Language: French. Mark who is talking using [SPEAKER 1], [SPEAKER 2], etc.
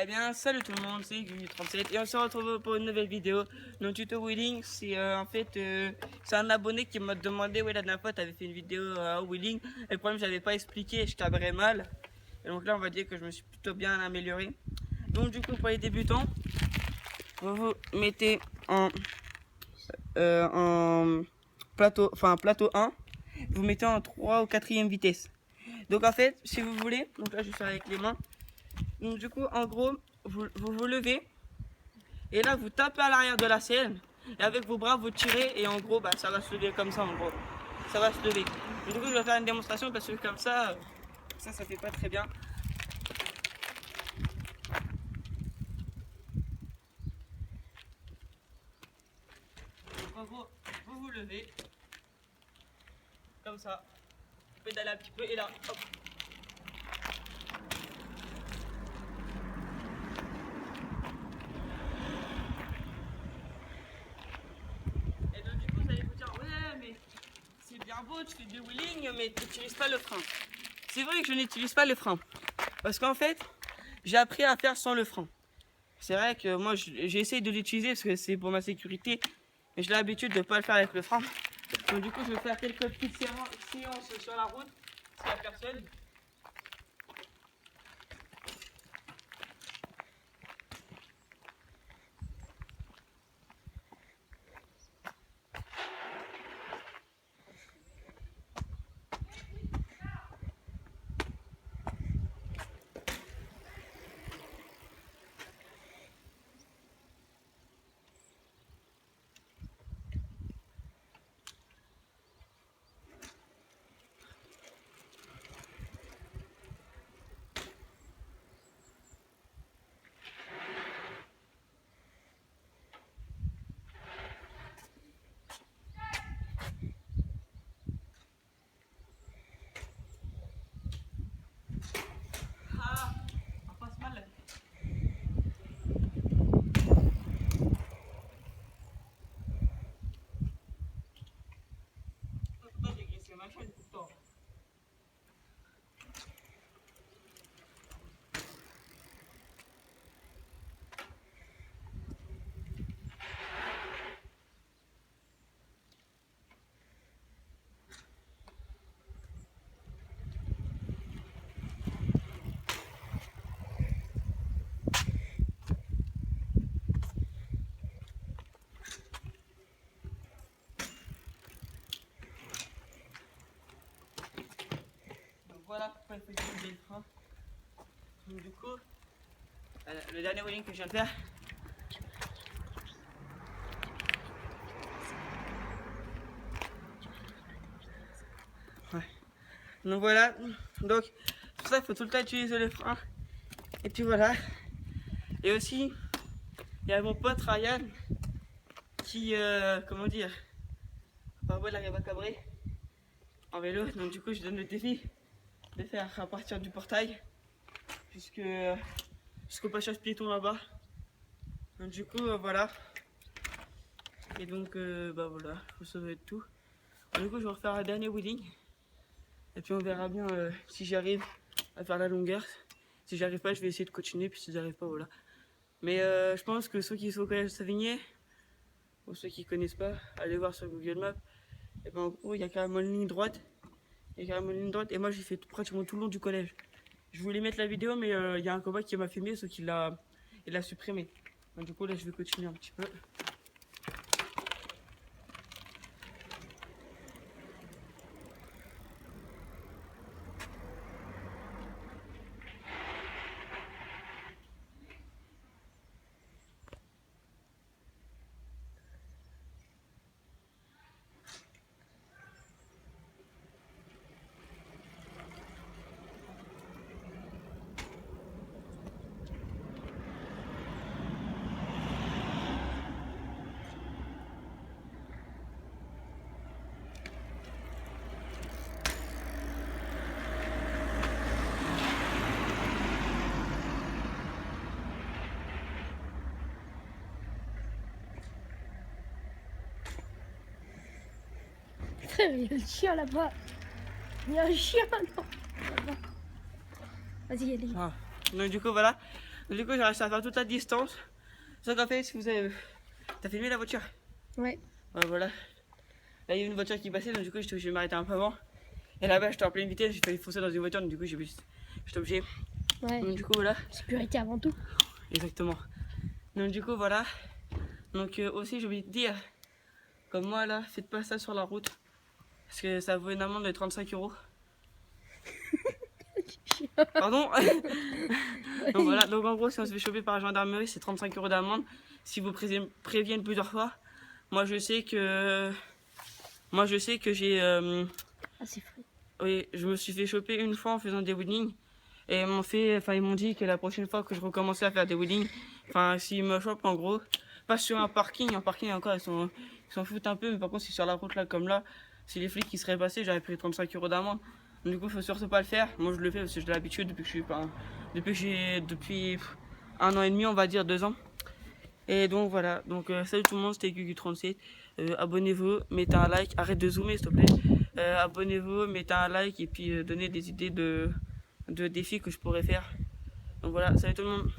[SPEAKER 1] Eh bien, salut tout le monde, c'est Gu37 et on se retrouve pour une nouvelle vidéo. Notre tuto wheeling, c'est c'est un abonné qui m'a demandé, ouais, la dernière fois, tu avais fait une vidéo wheeling. Et le problème, je n'avais pas expliqué, je cabrais mal. Et donc là, on va dire que je me suis plutôt bien amélioré. Donc, du coup, pour les débutants, vous vous mettez en plateau 1, vous mettez en 3 ou 4e vitesse. Donc, en fait, si vous voulez, donc là, je suis avec les mains. Donc du coup, en gros, vous levez et là vous tapez à l'arrière de la selle et avec vos bras vous tirez et en gros ça va se lever comme ça en gros. Ça va se lever. Et du coup je vais faire une démonstration parce que comme ça fait pas très bien. Donc en gros, vous levez comme ça, vous pédalez un petit peu et là, hop. Et donc du coup vous allez vous dire, ouais mais c'est bien beau, tu fais du wheeling mais tu n'utilises pas le frein. C'est vrai que je n'utilise pas le frein parce qu'en fait j'ai appris à faire sans le frein. C'est vrai que moi j'ai essayé de l'utiliser parce que c'est pour ma sécurité, mais j'ai l'habitude de ne pas le faire avec le frein. Donc du coup je vais faire quelques petites séances sur la route, s'il n'y a personne. Ah, on passe mal là. Pourtant j'ai glissé ma chaîne tout le temps. Donc voilà pourquoi il faut utiliser le frein. Donc du coup, le dernier wheeling que je viens de faire. Ouais. Donc voilà, donc pour ça il faut tout le temps utiliser le frein. Et puis voilà. Et aussi, il y a mon pote Ryan qui, comment dire, parfois il arrive à cabrer en vélo. Donc du coup je donne le défi de faire à partir du portail jusqu'au passage piéton là-bas. Donc du coup voilà. Et donc voilà, ça va être tout. Du coup je vais refaire un dernier wheeling. Et puis on verra bien si j'arrive à faire la longueur. Si j'arrive pas, je vais essayer de continuer. Puis si j'arrive pas, voilà. Mais je pense que ceux qui sont au collège de Savigné, ou ceux qui connaissent pas, allez voir sur Google Maps. Et ben en gros, il y a carrément une ligne droite. Il y a carrément une ligne droite. Et moi, j'ai fait pratiquement tout le long du collège. Je voulais mettre la vidéo, mais il y a un combat qui m'a filmé, sauf qu'il l'a supprimé. Donc, du coup, là, je vais continuer un petit peu.
[SPEAKER 2] Il y a le chien là-bas. Il y a un chien là-bas. Vas-y, allez.
[SPEAKER 1] Ah. Donc du coup voilà. Du coup, j'ai réussi à faire toute la distance. Sauf qu'en fait, si vous avez. T'as filmé la voiture?
[SPEAKER 2] Ouais.
[SPEAKER 1] Ouais, voilà. Là, il y a une voiture qui passait, donc du coup, je vais m'arrêter un peu avant. Et là-bas, j'étais en pleine vitesse, j'ai failli foncer dans une voiture, donc du coup, j'étais obligé.
[SPEAKER 2] Ouais.
[SPEAKER 1] Donc, du coup, voilà.
[SPEAKER 2] Sécurité avant tout.
[SPEAKER 1] Exactement. Donc, du coup, voilà. Donc, aussi, j'ai oublié de dire, comme moi, là, faites pas ça sur la route. Parce que ça vaut une amende de 35 €. Pardon. Donc voilà, donc en gros, si on se fait choper par la gendarmerie, c'est 35 € d'amende. Si vous préviennent plusieurs fois. Moi, je sais que j'ai.
[SPEAKER 2] Ah, c'est frais.
[SPEAKER 1] Oui, je me suis fait choper une fois en faisant des weddings. Et ils m'ont dit que la prochaine fois que je recommençais à faire des weddings, enfin, s'ils me chopent en gros, pas sur un parking, encore, ils s'en foutent un peu, mais par contre, si sur la route là, comme là, si les flics qui seraient passés, j'aurais pris 35 € d'amende. Du coup, il faut surtout pas le faire. Moi, je le fais parce que j'ai l'habitude depuis 1 an et demi, on va dire 2 ans. Et donc voilà, donc salut tout le monde, c'était Gugu37. Abonnez-vous, mettez un like, arrête de zoomer s'il te plaît. Abonnez-vous, mettez un like et puis donnez des idées de défis que je pourrais faire. Donc voilà, salut tout le monde.